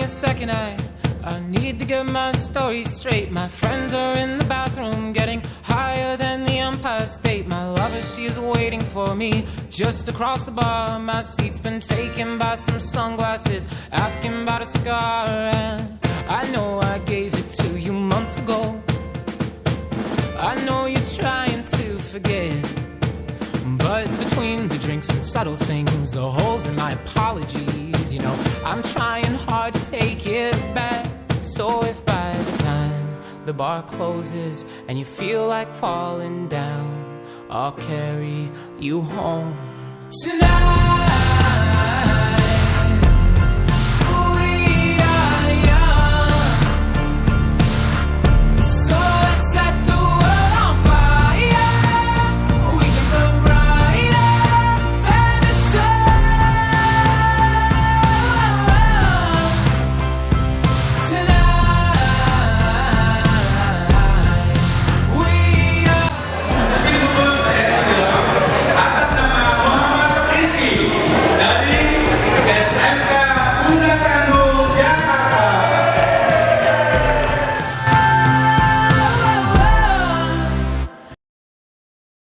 a second, I need to get my story straight. My friends are in the bathroom getting higher than the Empire State. My lover, she is waiting for me just across the bar. My seat's been taken by some sunglasses, asking about a scar. And I know I gave it to you months ago. I know you're trying to forget, but between the drinks and subtle things, the holes in my apologies, you know, I'm trying hard to take it back. So if by the time the bar closes and you feel like falling down, I'll carry you home tonight.